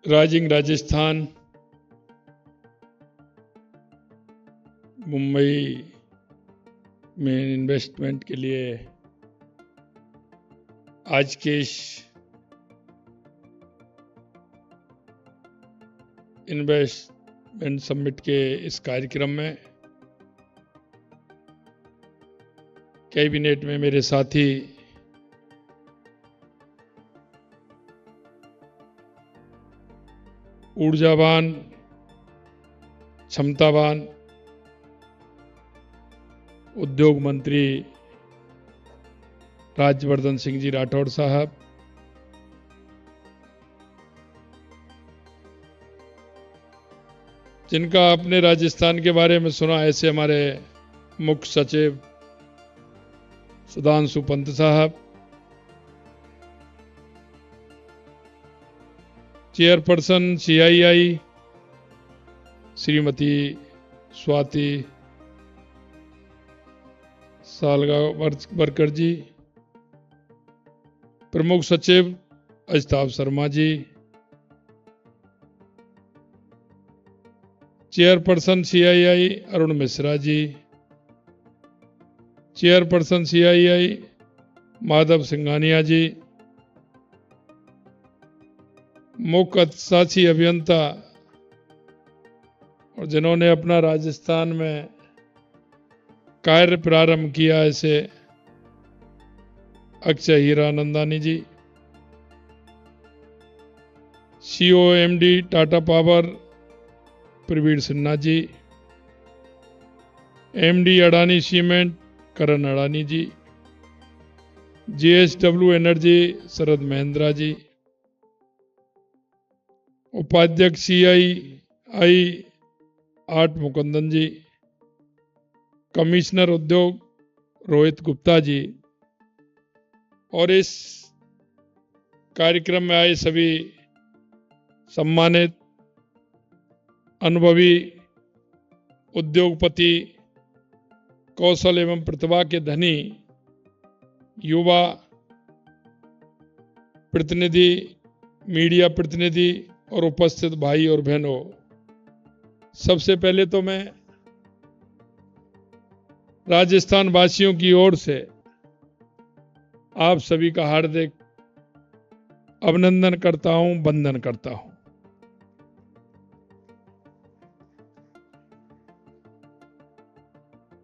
Rising Rajasthan, Mumbai में investment के लिए आज के इस इन्वेस्टमेंट समिट के इस कार्यक्रम में कैबिनेट में मेरे साथी ऊर्जावान, क्षमतावान उद्योग मंत्री राज्यवर्धन सिंह जी राठौड़ साहब, जिनका अपने राजस्थान के बारे में सुना, ऐसे हमारे मुख्य सचिव सुधांशु पंत साहब, चेयरपर्सन CII श्रीमती स्वाति सालगावकर जी, प्रमुख सचिव अजताब Sharma ji, chairperson CII Arun Mishra ji, chairperson CII Madhav Singhania जी, मुख्य अतिशासी अभियंता और जिन्होंने अपना राजस्थान में कार्य प्रारंभ किया, ऐसे Akshay Hiranandani ji, CEO MD Tata power Praveen Sinha ji, MD Adani cement Karan Adani ji, JSW energy Sharad Mahendra ji, उपाध्यक्ष CII आर्ट मुकुंदन जी, कमिश्नर उद्योग रोहित गुप्ता जी और इस कार्यक्रम में आए सभी सम्मानित अनुभवी उद्योगपति, कौशल एवं प्रतिभा के धनी युवा प्रतिनिधि, मीडिया प्रतिनिधि और उपस्थित भाई और बहनों, सबसे पहले तो मैं राजस्थान वासियों की ओर से आप सभी का हार्दिक अभिनंदन करता हूं, वंदन करता हूं।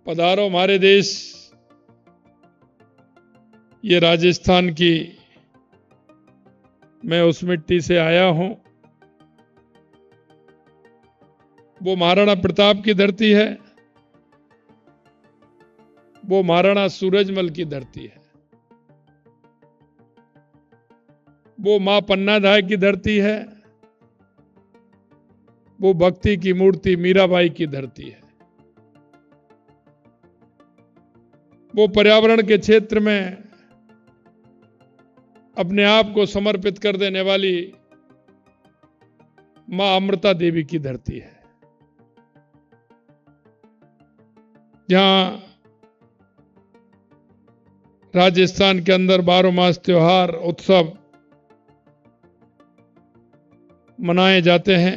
पधारो हमारे देश, ये राजस्थान की मैं उस मिट्टी से आया हूं, वो महाराणा प्रताप की धरती है, वो महाराणा सूरजमल की धरती है, वो मां पन्नाधाय की धरती है, वो भक्ति की मूर्ति मीराबाई की धरती है, वो पर्यावरण के क्षेत्र में अपने आप को समर्पित कर देने वाली मां अमृता देवी की धरती है, जहां राजस्थान के अंदर 12 मास त्योहार उत्सव मनाए जाते हैं।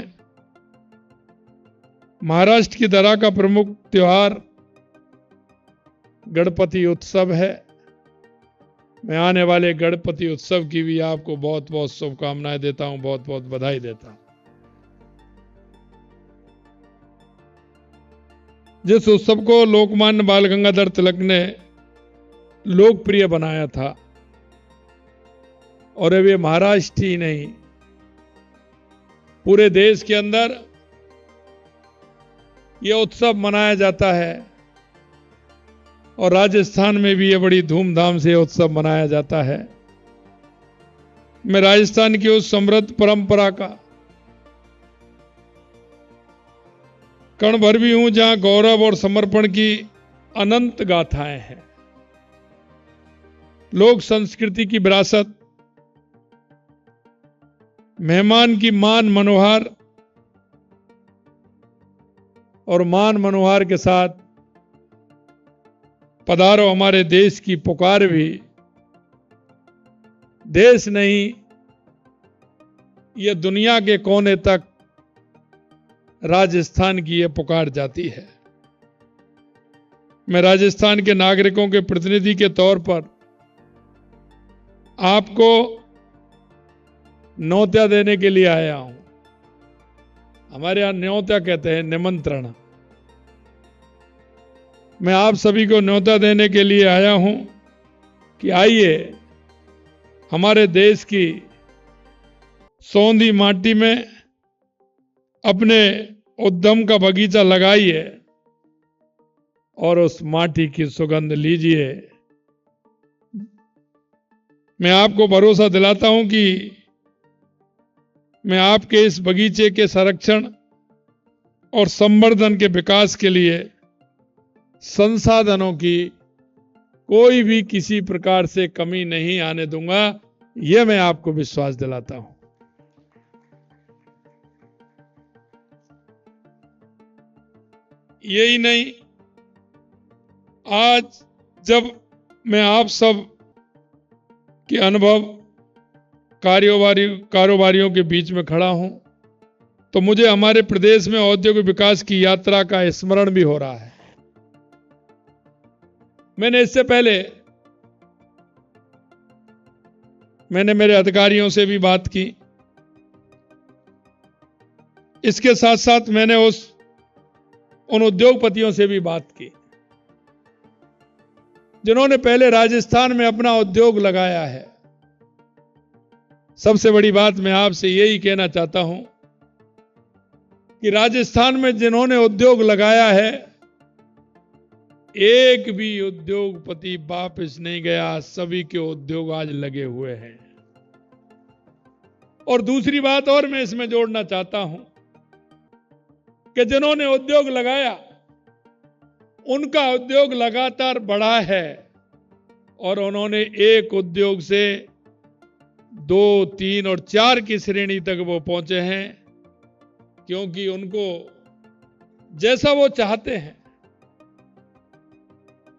महाराष्ट्र की धरा का प्रमुख त्योहार गणपति उत्सव है। मैं आने वाले गणपति उत्सव की भी आपको बहुत बहुत शुभकामनाएं देता हूं, बहुत बहुत बधाई देता हूं। जिस उत्सव को लोकमान्य बाल गंगाधर तिलक ने लोकप्रिय बनाया था, और अब ये महाराष्ट्र ही नहीं, पूरे देश के अंदर यह उत्सव मनाया जाता है, और राजस्थान में भी ये बड़ी धूमधाम से उत्सव मनाया जाता है। मैं राजस्थान की उस समृद्ध परंपरा का कण भर भी हूं, जहां गौरव और समर्पण की अनंत गाथाएं हैं। लोक संस्कृति की विरासत, मेहमान की मान मनोहार, और मान मनोहार के साथ पधारो हमारे देश की पुकार भी देश नहीं, ये दुनिया के कोने तक राजस्थान की ये पुकार जाती है। मैं राजस्थान के नागरिकों के प्रतिनिधि के तौर पर आपको न्योता देने के लिए आया हूं। हमारे यहां न्योता कहते हैं, निमंत्रण। मैं आप सभी को न्योता देने के लिए आया हूं कि आइए हमारे देश की सौंधी माटी में अपने उद्यम का बगीचा लगाइए और उस माटी की सुगंध लीजिए। मैं आपको भरोसा दिलाता हूं कि मैं आपके इस बगीचे के संरक्षण और संवर्धन के विकास के लिए संसाधनों की कोई भी किसी प्रकार से कमी नहीं आने दूंगा। यह मैं आपको विश्वास दिलाता हूं। यही नहीं, आज जब मैं आप सब के अनुभव कारोबारियों के बीच में खड़ा हूं, तो मुझे हमारे प्रदेश में औद्योगिक विकास की यात्रा का स्मरण भी हो रहा है। मैंने इससे पहले मेरे अधिकारियों से भी बात की। इसके साथ साथ मैंने उन उद्योगपतियों से भी बात की जिन्होंने पहले राजस्थान में अपना उद्योग लगाया है। सबसे बड़ी बात मैं आपसे यही कहना चाहता हूं कि राजस्थान में जिन्होंने उद्योग लगाया है, एक भी उद्योगपति वापस नहीं गया। सभी के उद्योग आज लगे हुए हैं। और दूसरी बात और मैं इसमें जोड़ना चाहता हूं कि जिन्होंने उद्योग लगाया, उनका उद्योग लगातार बढ़ा है और उन्होंने एक उद्योग से 2, 3 और 4 की श्रेणी तक वो पहुंचे हैं, क्योंकि उनको जैसा वो चाहते हैं,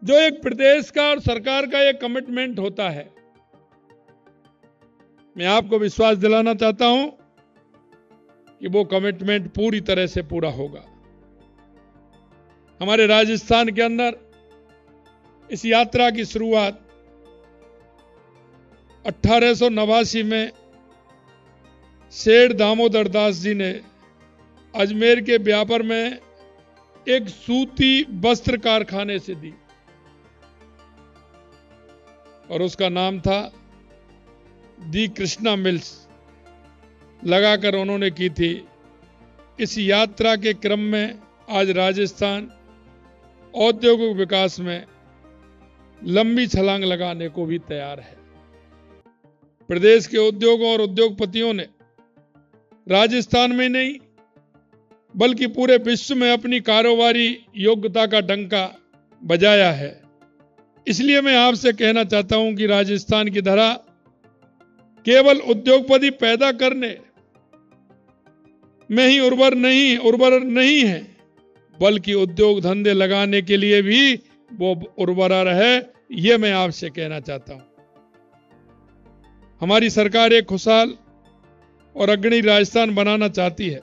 जो एक प्रदेश का और सरकार का एक कमिटमेंट होता है, मैं आपको विश्वास दिलाना चाहता हूं कि वो कमिटमेंट पूरी तरह से पूरा होगा। हमारे राजस्थान के अंदर इस यात्रा की शुरुआत 1889 में सेठ दामोदर दास जी ने अजमेर के ब्यापर में एक सूती वस्त्र कारखाने से दी और उसका नाम था दी कृष्णा मिल्स लगाकर उन्होंने की थी। इस यात्रा के क्रम में आज राजस्थान औद्योगिक विकास में लंबी छलांग लगाने को भी तैयार है। प्रदेश के उद्योगों और उद्योगपतियों ने राजस्थान में नहीं बल्कि पूरे विश्व में अपनी कारोबारी योग्यता का डंका बजाया है। इसलिए मैं आपसे कहना चाहता हूं कि राजस्थान की धरा केवल उद्योगपति पैदा करने में ही उर्वर नहीं है, बल्कि उद्योग धंधे लगाने के लिए भी वो उर्वरा है। यह मैं आपसे कहना चाहता हूं। हमारी सरकार एक खुशहाल और अग्रणी राजस्थान बनाना चाहती है।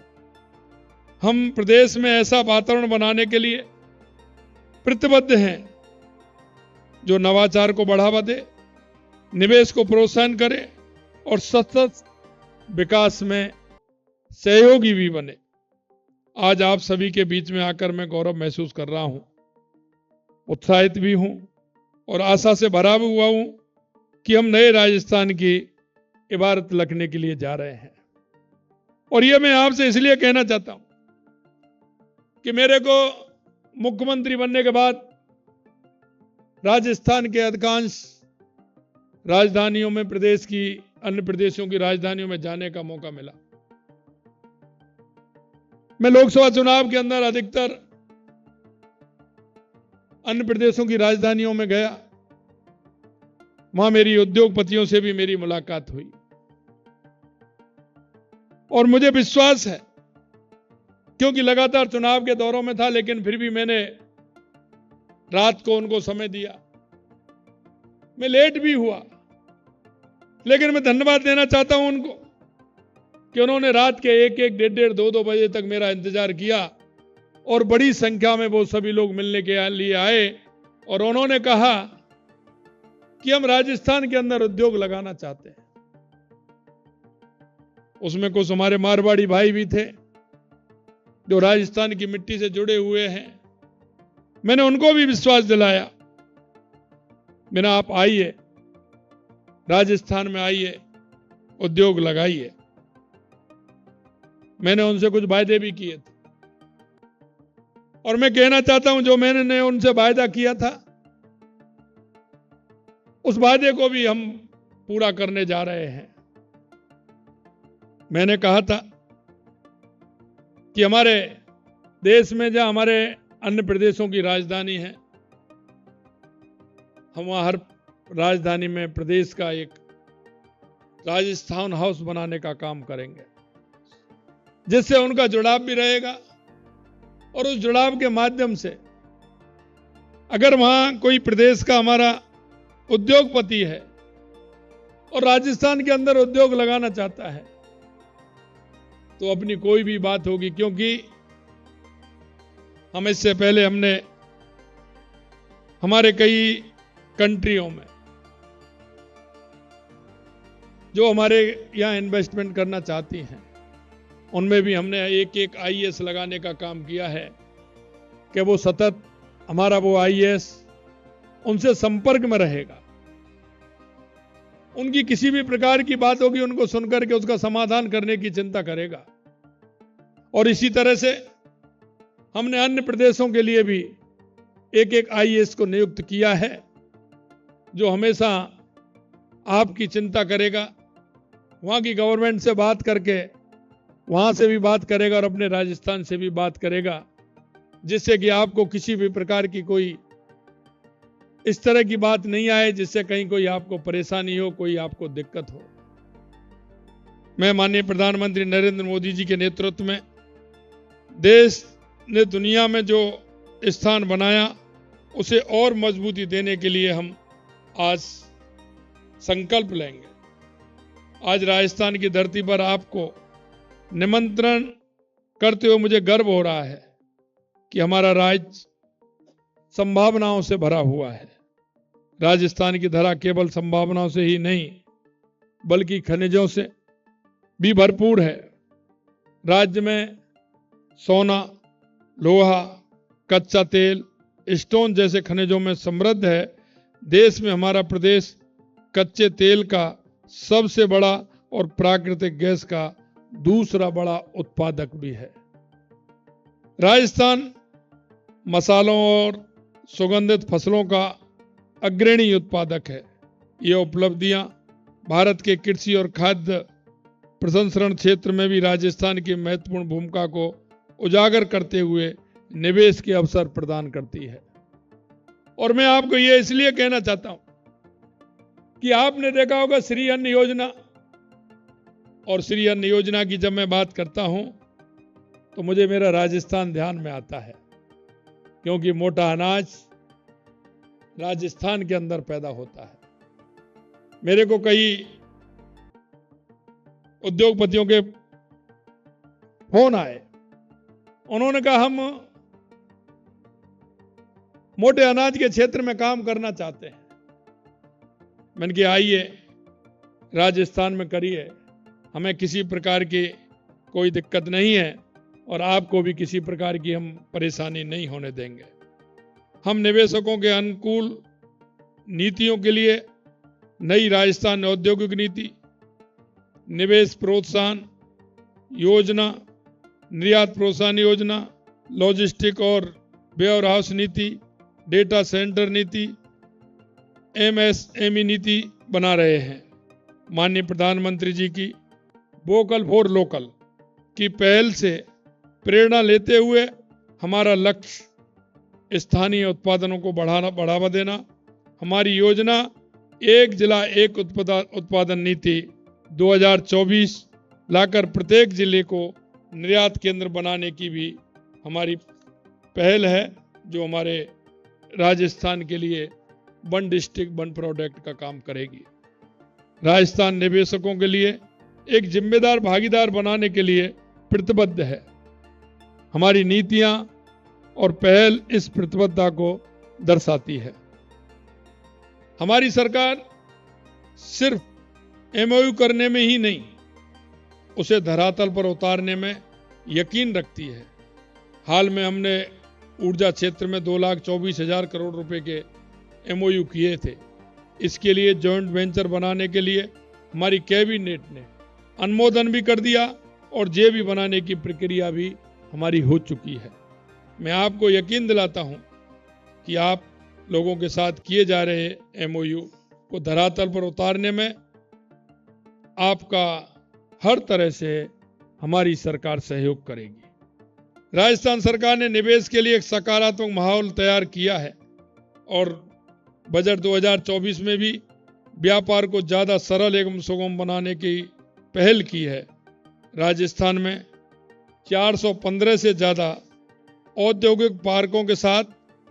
हम प्रदेश में ऐसा वातावरण बनाने के लिए प्रतिबद्ध हैं जो नवाचार को बढ़ावा दे, निवेश को प्रोत्साहन करे और सतत विकास में सहयोगी भी बने। आज आप सभी के बीच में आकर मैं गौरव महसूस कर रहा हूं, उत्साहित भी हूं और आशा से भरा हुआ हूं कि हम नए राजस्थान की इबारत लिखने के लिए जा रहे हैं। और यह मैं आपसे इसलिए कहना चाहता हूं कि मेरे को मुख्यमंत्री बनने के बाद राजस्थान के अधिकांश राजधानियों में, प्रदेश की अन्य प्रदेशों की राजधानियों में जाने का मौका मिला। मैं लोकसभा चुनाव के अंदर अधिकतर अन्य प्रदेशों की राजधानियों में गया। वहां मेरी उद्योगपतियों से भी मेरी मुलाकात हुई और मुझे विश्वास है, क्योंकि लगातार चुनाव के दौरों में था, लेकिन फिर भी मैंने रात को उनको समय दिया। मैं लेट भी हुआ, लेकिन मैं धन्यवाद देना चाहता हूं उनको कि उन्होंने रात के 1-1, 1:30, 2-2 बजे तक मेरा इंतजार किया और बड़ी संख्या में वो सभी लोग मिलने के लिए आए और उन्होंने कहा कि हम राजस्थान के अंदर उद्योग लगाना चाहते हैं। उसमें कुछ हमारे मारवाड़ी भाई भी थे जो राजस्थान की मिट्टी से जुड़े हुए हैं। मैंने उनको भी विश्वास दिलाया, मैंने आप आइए, राजस्थान में आइए, उद्योग लगाइए। मैंने उनसे कुछ वायदे भी किए थे और मैं कहना चाहता हूं जो मैंने उनसे वायदा किया था उस वायदे को भी हम पूरा करने जा रहे हैं। मैंने कहा था कि हमारे देश में जहां हमारे अन्य प्रदेशों की राजधानी है, हम वहां हर राजधानी में प्रदेश का एक राजस्थान हाउस बनाने का काम करेंगे, जिससे उनका जुड़ाव भी रहेगा और उस जुड़ाव के माध्यम से अगर वहां कोई प्रदेश का हमारा उद्योगपति है और राजस्थान के अंदर उद्योग लगाना चाहता है तो अपनी कोई भी बात होगी, क्योंकि हम इससे पहले हमने हमारे कई कंट्रियों में जो हमारे यहां इन्वेस्टमेंट करना चाहती हैं उनमें भी हमने एक आईएएस लगाने का काम किया है कि वो सतत हमारा वो आईएएस उनसे संपर्क में रहेगा। उनकी किसी भी प्रकार की बात होगी उनको सुनकर के उसका समाधान करने की चिंता करेगा। और इसी तरह से हमने अन्य प्रदेशों के लिए भी एक आईएएस को नियुक्त किया है जो हमेशा आपकी चिंता करेगा, वहां की गवर्नमेंट से बात करके वहां से भी बात करेगा और अपने राजस्थान से भी बात करेगा, जिससे कि आपको किसी भी प्रकार की कोई इस तरह की बात नहीं आए जिससे कहीं कोई आपको परेशानी हो, कोई आपको दिक्कत हो। मैं माननीय प्रधानमंत्री नरेंद्र मोदी जी के नेतृत्व में देश ने दुनिया में जो स्थान बनाया उसे और मजबूती देने के लिए हम आज संकल्प लेंगे। आज राजस्थान की धरती पर आपको निमंत्रण करते हुए मुझे गर्व हो रहा है कि हमारा राज्य संभावनाओं से भरा हुआ है। राजस्थान की धरा केवल संभावनाओं से ही नहीं बल्कि खनिजों से भी भरपूर है। राज्य में सोना, लोहा, कच्चा तेल, स्टोन जैसे खनिजों में समृद्ध है। देश में हमारा प्रदेश कच्चे तेल का सबसे बड़ा और प्राकृतिक गैस का दूसरा बड़ा उत्पादक भी है। राजस्थान मसालों और सुगंधित फसलों का अग्रणी उत्पादक है। ये उपलब्धियां भारत के कृषि और खाद्य प्रसंस्करण क्षेत्र में भी राजस्थान की महत्वपूर्ण भूमिका को उजागर करते हुए निवेश के अवसर प्रदान करती है। और मैं आपको ये इसलिए कहना चाहता हूं कि आपने देखा होगा श्री अन्न योजना, और श्री अन्न योजना की जब मैं बात करता हूं तो मुझे मेरा राजस्थान ध्यान में आता है, क्योंकि मोटा अनाज राजस्थान के अंदर पैदा होता है। मेरे को कई उद्योगपतियों के फोन आए, उन्होंने कहा हम मोटे अनाज के क्षेत्र में काम करना चाहते हैं। मैंने कहा आइए राजस्थान में करिए, हमें किसी प्रकार की कोई दिक्कत नहीं है और आपको भी किसी प्रकार की हम परेशानी नहीं होने देंगे। हम निवेशकों के अनुकूल नीतियों के लिए नई राजस्थान औद्योगिक नीति, निवेश प्रोत्साहन योजना, निर्यात प्रोत्साहन योजना, लॉजिस्टिक और वेयर हाउस नीति, डेटा सेंटर नीति, एमएसएमई नीति बना रहे हैं। माननीय प्रधानमंत्री जी की वोकल फॉर लोकल की पहल से प्रेरणा लेते हुए हमारा लक्ष्य स्थानीय उत्पादनों को बढ़ावा देना। हमारी योजना एक जिला एक उत्पादन नीति 2024 लाकर प्रत्येक जिले को निर्यात केंद्र बनाने की भी हमारी पहल है, जो हमारे राजस्थान के लिए वन डिस्ट्रिक्ट वन प्रोडक्ट का काम करेगी। राजस्थान निवेशकों के लिए एक जिम्मेदार भागीदार बनाने के लिए प्रतिबद्ध है। हमारी नीतियां और पहल इस प्रतिबद्धता को दर्शाती है। हमारी सरकार सिर्फ एमओयू करने में ही नहीं, उसे धरातल पर उतारने में यकीन रखती है। हाल में हमने ऊर्जा क्षेत्र में 2,24,000 करोड़ रुपए के एमओयू किए थे। इसके लिए जॉइंट वेंचर बनाने के लिए हमारी कैबिनेट ने अनुमोदन भी कर दिया और जेवी बनाने की प्रक्रिया भी हमारी हो चुकी है। मैं आपको यकीन दिलाता हूं कि आप लोगों के साथ किए जा रहे एमओयू को धरातल पर उतारने में आपका हर तरह से हमारी सरकार सहयोग करेगी। राजस्थान सरकार ने निवेश के लिए एक सकारात्मक माहौल तैयार किया है और बजट 2024 में भी व्यापार को ज्यादा सरल एवं सुगम बनाने की पहल की है। राजस्थान में 415 से ज्यादा औद्योगिक पार्कों के साथ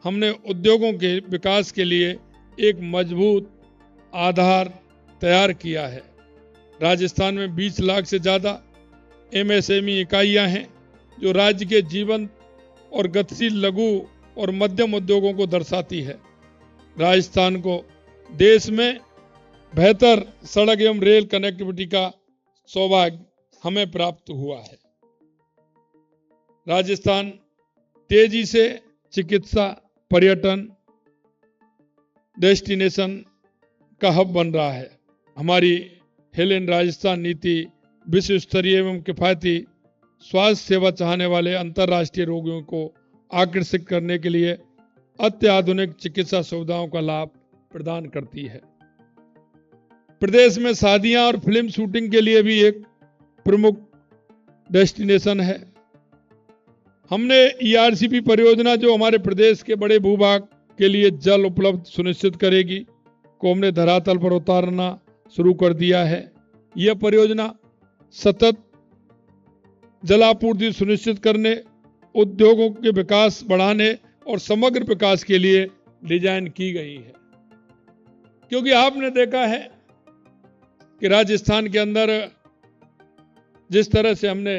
हमने उद्योगों के विकास के लिए एक मजबूत आधार तैयार किया है। राजस्थान में 20 लाख से ज्यादा एमएसएमई इकाइयां हैं जो राज्य के जीवंत और गतिशील लघु और मध्यम उद्योगों को दर्शाती है। राजस्थान को देश में बेहतर सड़क एवं रेल कनेक्टिविटी का सौभाग्य हमें प्राप्त हुआ है। राजस्थान तेजी से चिकित्सा पर्यटन डेस्टिनेशन का हब बन रहा है। हमारी हेल इन राजस्थान नीति विश्व स्तरीय एवं किफायती स्वास्थ्य सेवा चाहने वाले अंतर्राष्ट्रीय रोगियों को आकर्षित करने के लिए अत्याधुनिक चिकित्सा सुविधाओं का लाभ प्रदान करती है। प्रदेश में शादियां और फिल्म शूटिंग के लिए भी एक प्रमुख डेस्टिनेशन है। हमने ईआरसीपी परियोजना जो हमारे प्रदेश के बड़े भूभाग के लिए जल उपलब्ध सुनिश्चित करेगी को हमने धरातल पर उतारना शुरू कर दिया है। यह परियोजना सतत जलापूर्ति सुनिश्चित करने, उद्योगों के विकास बढ़ाने और समग्र विकास के लिए डिजाइन की गई है। क्योंकि आपने देखा है कि राजस्थान के अंदर जिस तरह से हमने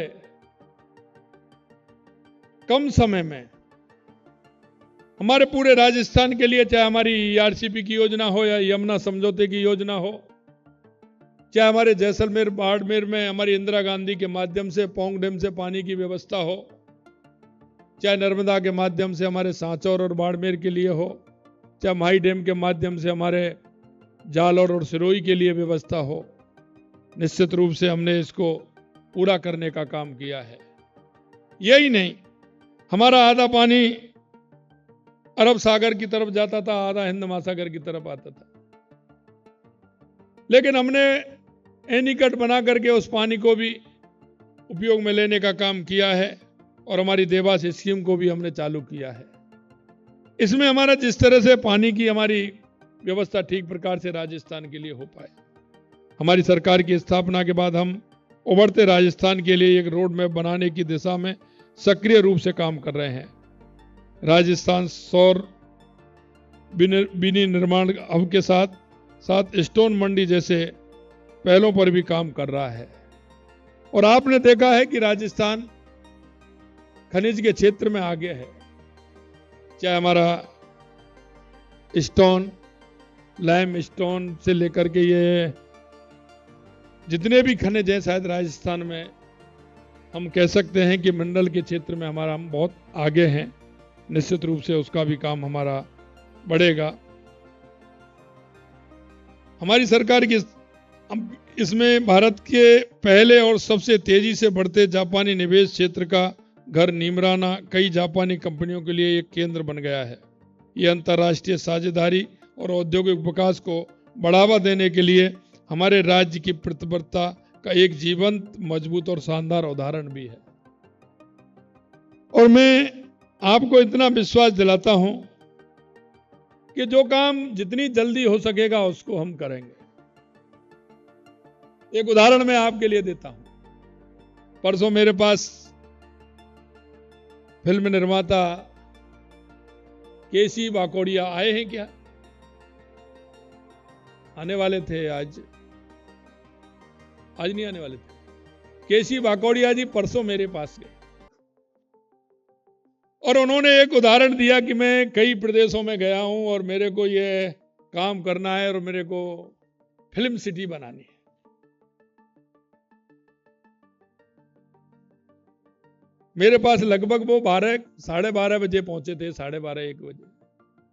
कम समय में हमारे पूरे राजस्थान के लिए, चाहे हमारी ईआरसीपी की योजना हो या यमुना समझौते की योजना हो, चाहे हमारे जैसलमेर बाड़मेर में हमारी इंदिरा गांधी के माध्यम से पौंग डैम से पानी की व्यवस्था हो, चाहे नर्मदा के माध्यम से हमारे सांचौर और बाड़मेर के लिए हो, चाहे माही डैम के माध्यम से हमारे जालौर और सिरोही के लिए व्यवस्था हो, निश्चित रूप से हमने इसको पूरा करने का काम किया है। यही नहीं, हमारा आधा पानी अरब सागर की तरफ जाता था, आधा हिंद महासागर की तरफ आता था, लेकिन हमने एनीकट बना करके उस पानी को भी उपयोग में लेने का काम किया है और हमारी देवास स्कीम को भी हमने चालू किया है। इसमें हमारा जिस तरह से पानी की हमारी व्यवस्था ठीक प्रकार से राजस्थान के लिए हो पाए। हमारी सरकार की स्थापना के बाद हम उभरते राजस्थान के लिए एक रोड मैप बनाने की दिशा में सक्रिय रूप से काम कर रहे हैं। राजस्थान सौर विनिर्माण हब के साथ साथ स्टोन मंडी जैसे पहलों पर भी काम कर रहा है। और आपने देखा है कि राजस्थान खनिज के क्षेत्र में आगे है। चाहे हमारा स्टोन, लाइम स्टोन से लेकर के ये जितने भी खनिज हैं, शायद राजस्थान में हम कह सकते हैं कि मंडल के क्षेत्र में हमारा हम बहुत आगे हैं। निश्चित रूप से उसका भी काम हमारा बढ़ेगा। हमारी सरकार की इसमें भारत के पहले और सबसे तेजी से बढ़ते जापानी निवेश क्षेत्र का घर नीमराना कई जापानी कंपनियों के लिए एक केंद्र बन गया है। यह अंतर्राष्ट्रीय साझेदारी और औद्योगिक विकास को बढ़ावा देने के लिए हमारे राज्य की प्रतिबद्धता का एक जीवंत, मजबूत और शानदार उदाहरण भी है। और मैं आपको इतना विश्वास दिलाता हूं कि जो काम जितनी जल्दी हो सकेगा उसको हम करेंगे। एक उदाहरण मैं आपके लिए देता हूं। परसों मेरे पास फिल्म निर्माता केसी वाकोड़िया आए हैं। क्या आने वाले थे आज? आज नहीं आने वाले थे। केसी बाकोड़िया जी परसों मेरे पास गए और उन्होंने एक उदाहरण दिया कि मैं कई प्रदेशों में गया हूं और मेरे को ये काम करना है और मेरे को फिल्म सिटी बनानी है। मेरे पास लगभग वो 12-12:30 बजे पहुंचे थे, 12:30-1 बजे।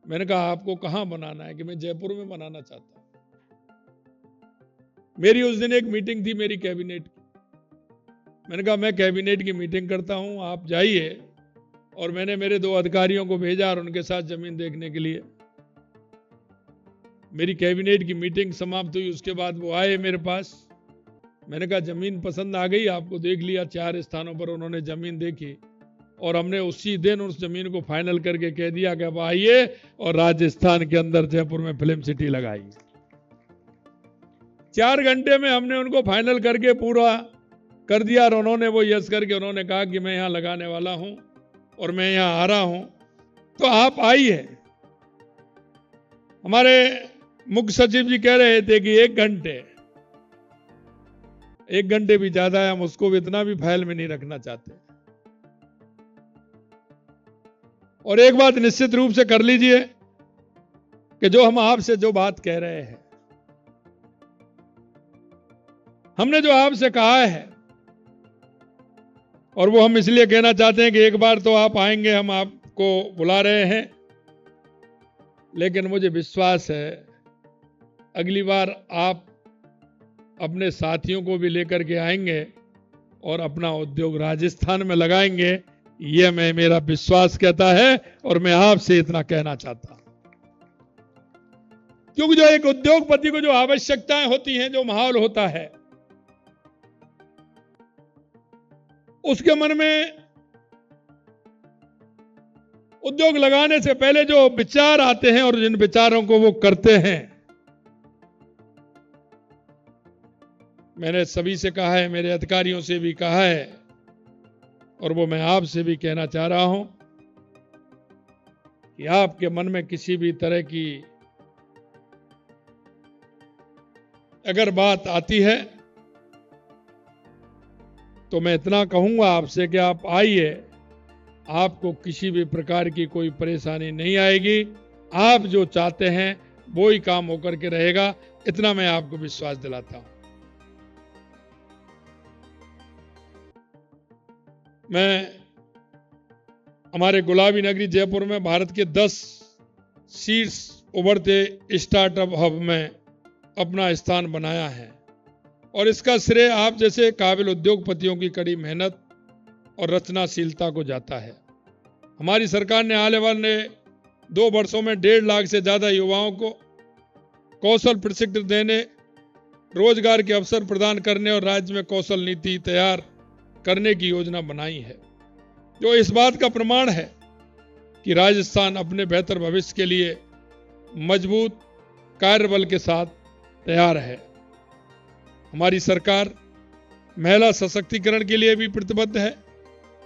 मैंने कहा आपको कहां बनाना है? कि मैं जयपुर में बनाना चाहता हूं। मेरी उस दिन एक मीटिंग थी मेरी कैबिनेट की। मैंने कहा मैं कैबिनेट की मीटिंग करता हूं, आप जाइए। और मैंने मेरे 2 अधिकारियों को भेजा और उनके साथ जमीन देखने के लिए। मेरी कैबिनेट की मीटिंग समाप्त हुई, उसके बाद वो आए मेरे पास। मैंने कहा जमीन पसंद आ गई? आपको देख लिया, 4 स्थानों पर उन्होंने जमीन देखी और हमने उसी दिन उस जमीन को फाइनल करके कह दिया कि अब आइए और राजस्थान के अंदर जयपुर में फिल्म सिटी लगाइए। 4 घंटे में हमने उनको फाइनल करके पूरा कर दिया और उन्होंने वो यस करके उन्होंने कहा कि मैं यहां लगाने वाला हूं और मैं यहां आ रहा हूं, तो आप आइए। हमारे मुख्य सचिव जी कह रहे थे कि 1 घंटे भी ज्यादा है, हम उसको भी इतना भी फाइल में नहीं रखना चाहते। और एक बात निश्चित रूप से कर लीजिए कि जो हम आपसे जो बात कह रहे हैं, हमने जो आपसे कहा है, और वो हम इसलिए कहना चाहते हैं कि एक बार तो आप आएंगे, हम आपको बुला रहे हैं, लेकिन मुझे विश्वास है अगली बार आप अपने साथियों को भी लेकर के आएंगे और अपना उद्योग राजस्थान में लगाएंगे। ये मेरा विश्वास कहता है और मैं आपसे इतना कहना चाहता हूं, क्योंकि जो एक उद्योगपति को जो आवश्यकताएं होती हैं, जो माहौल होता है, उसके मन में उद्योग लगाने से पहले जो विचार आते हैं और जिन विचारों को वो करते हैं, मैंने सभी से कहा है, मेरे अधिकारियों से भी कहा है और वो मैं आपसे भी कहना चाह रहा हूं कि आपके मन में किसी भी तरह की अगर बात आती है तो मैं इतना कहूंगा आपसे कि आप आइए, आपको किसी भी प्रकार की कोई परेशानी नहीं आएगी। आप जो चाहते हैं वो ही काम होकर के रहेगा, इतना मैं आपको विश्वास दिलाता हूं। मैं हमारे गुलाबी नगरी जयपुर में भारत के 10 शीर्ष उभरते स्टार्टअप हब में अपना स्थान बनाया है और इसका श्रेय आप जैसे काबिल उद्योगपतियों की कड़ी मेहनत और रचनाशीलता को जाता है। हमारी सरकार ने आने वाले 2 वर्षों में 1.5 लाख से ज्यादा युवाओं को कौशल प्रशिक्षण देने, रोजगार के अवसर प्रदान करने और राज्य में कौशल नीति तैयार करने की योजना बनाई है, जो इस बात का प्रमाण है कि राजस्थान अपने बेहतर भविष्य के लिए मजबूत कार्यबल के साथ तैयार है। हमारी सरकार महिला सशक्तिकरण के लिए भी प्रतिबद्ध है।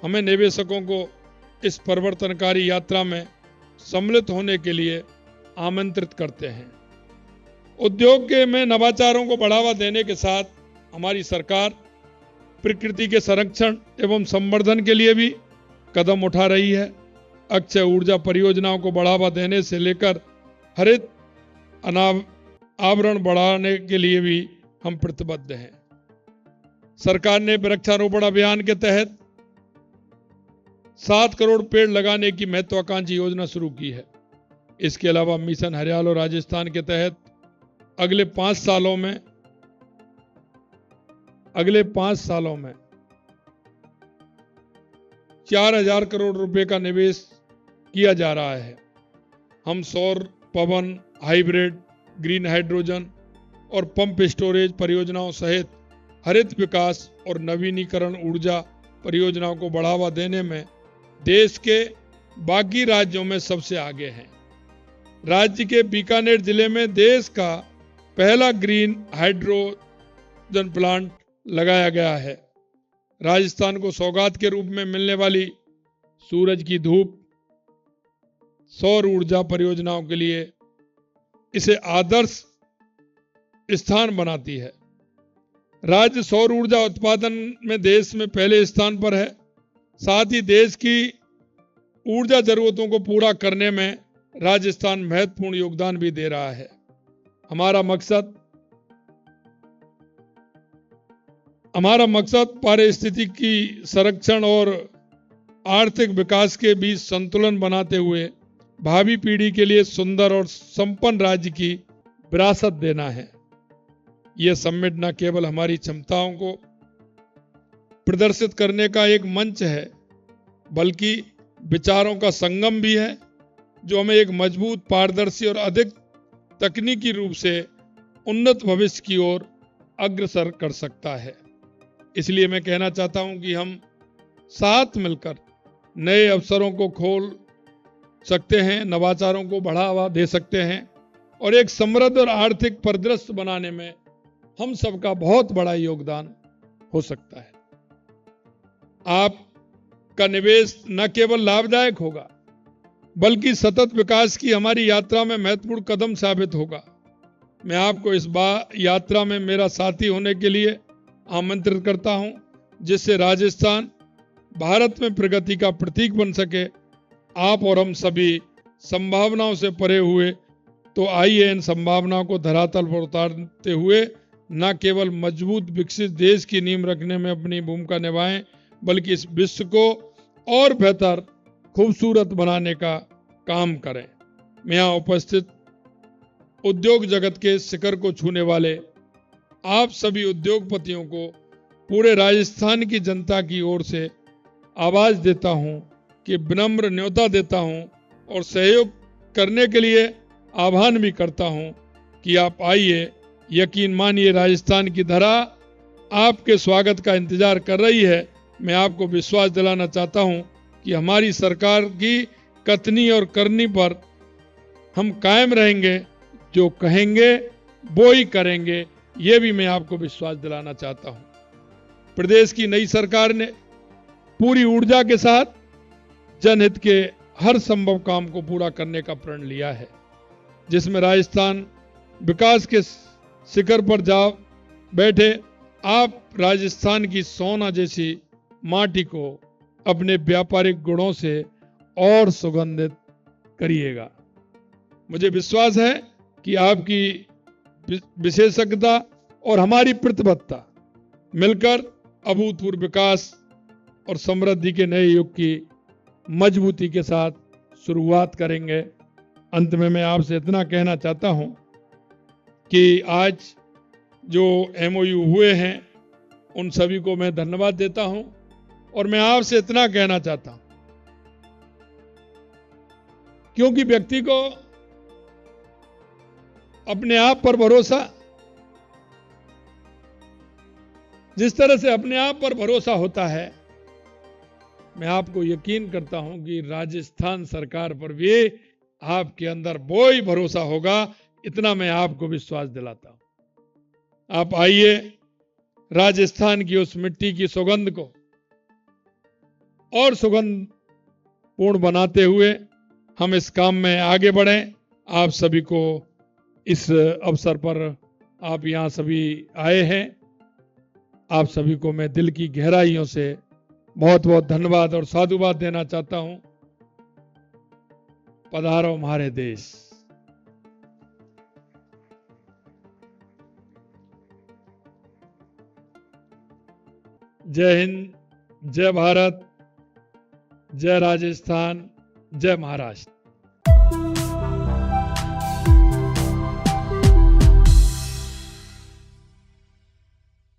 हमें निवेशकों को इस परिवर्तनकारी यात्रा में सम्मिलित होने के लिए आमंत्रित करते हैं। उद्योग के में नवाचारों को बढ़ावा देने के साथ हमारी सरकार प्रकृति के संरक्षण एवं संवर्धन के लिए भी कदम उठा रही है। अक्षय ऊर्जा परियोजनाओं को बढ़ावा देने से लेकर हरित आवरण बढ़ाने के लिए भी हम प्रतिबद्ध हैं। सरकार ने वृक्षारोपण अभियान के तहत 7 करोड़ पेड़ लगाने की महत्वाकांक्षी योजना शुरू की है। इसके अलावा मिशन हरियालो राजस्थान के तहत अगले 5 सालों में 4,000 करोड़ रुपए का निवेश किया जा रहा है। हम सौर, पवन, हाइब्रिड, ग्रीन हाइड्रोजन और पंप स्टोरेज परियोजनाओं सहित हरित विकास और नवीनीकरण ऊर्जा परियोजनाओं को बढ़ावा देने में देश के बाकी राज्यों में सबसे आगे हैं। राज्य के बीकानेर जिले में देश का पहला ग्रीन हाइड्रोजन प्लांट लगाया गया है। राजस्थान को सौगात के रूप में मिलने वाली सूरज की धूप सौर ऊर्जा परियोजनाओं के लिए इसे आदर्श स्थान बनाती है। राज्य सौर ऊर्जा उत्पादन में देश में पहले स्थान पर है। साथ ही देश की ऊर्जा जरूरतों को पूरा करने में राजस्थान महत्वपूर्ण योगदान भी दे रहा है। हमारा मकसद पारिस्थितिकी संरक्षण और आर्थिक विकास के बीच संतुलन बनाते हुए भावी पीढ़ी के लिए सुंदर और संपन्न राज्य की विरासत देना है। यह समिट न केवल हमारी क्षमताओं को प्रदर्शित करने का एक मंच है, बल्कि विचारों का संगम भी है, जो हमें एक मजबूत, पारदर्शी और अधिक तकनीकी रूप से उन्नत भविष्य की ओर अग्रसर कर सकता है। इसलिए मैं कहना चाहता हूं कि हम साथ मिलकर नए अवसरों को खोल सकते हैं, नवाचारों को बढ़ावा दे सकते हैं और एक समृद्ध और आर्थिक परिदृश्य बनाने में हम सबका बहुत बड़ा योगदान हो सकता है। आपका निवेश न केवल लाभदायक होगा, बल्कि सतत विकास की हमारी यात्रा में महत्वपूर्ण कदम साबित होगा। मैं आपको इस यात्रा में मेरा साथी होने के लिए आमंत्रित करता हूं, जिससे राजस्थान भारत में प्रगति का प्रतीक बन सके। आप और हम सभी संभावनाओं से परे हुए, तो आइए इन संभावनाओं को धरातल पर उतारते हुए न केवल मजबूत विकसित देश की नींव रखने में अपनी भूमिका निभाएं, बल्कि इस विश्व को और बेहतर, खूबसूरत बनाने का काम करें। मैं यहाँ उपस्थित उद्योग जगत के शिखर को छूने वाले आप सभी उद्योगपतियों को पूरे राजस्थान की जनता की ओर से आवाज देता हूं कि विनम्र न्योता देता हूं और सहयोग करने के लिए आह्वान भी करता हूं कि आप आइए। यकीन मानिए, राजस्थान की धरा आपके स्वागत का इंतजार कर रही है। मैं आपको विश्वास दिलाना चाहता हूं कि हमारी सरकार की कथनी और करनी पर हम कायम रहेंगे। जो कहेंगे वो ही करेंगे, ये भी मैं आपको विश्वास दिलाना चाहता हूं। प्रदेश की नई सरकार ने पूरी ऊर्जा के साथ जनहित के हर संभव काम को पूरा करने का प्रण लिया है, जिसमें राजस्थान विकास के शिखर पर जा बैठे। आप राजस्थान की सोना जैसी माटी को अपने व्यापारिक गुणों से और सुगंधित करिएगा। मुझे विश्वास है कि आपकी विशेषज्ञता और हमारी प्रतिबद्धता मिलकर अभूतपूर्व विकास और समृद्धि के नए युग की मजबूती के साथ शुरुआत करेंगे। अंत में मैं आपसे इतना कहना चाहता हूं कि आज जो MOU हुए हैं, उन सभी को मैं धन्यवाद देता हूं और मैं आपसे इतना कहना चाहता हूं, क्योंकि व्यक्ति को अपने आप पर भरोसा, जिस तरह से अपने आप पर भरोसा होता है, मैं आपको यकीन करता हूं कि राजस्थान सरकार पर भी आपके अंदर वो ही भरोसा होगा। इतना मैं आपको विश्वास दिलाता हूं। आप आइए, राजस्थान की उस मिट्टी की सुगंध को और सुगंध पूर्ण बनाते हुए हम इस काम में आगे बढ़ें। आप सभी को इस अवसर पर आप यहां सभी आए हैं, आप सभी को मैं दिल की गहराइयों से बहुत बहुत धन्यवाद और साधुवाद देना चाहता हूं। पधारो हमारे देश। जय हिंद, जय भारत, जय राजस्थान, जय महाराष्ट्र।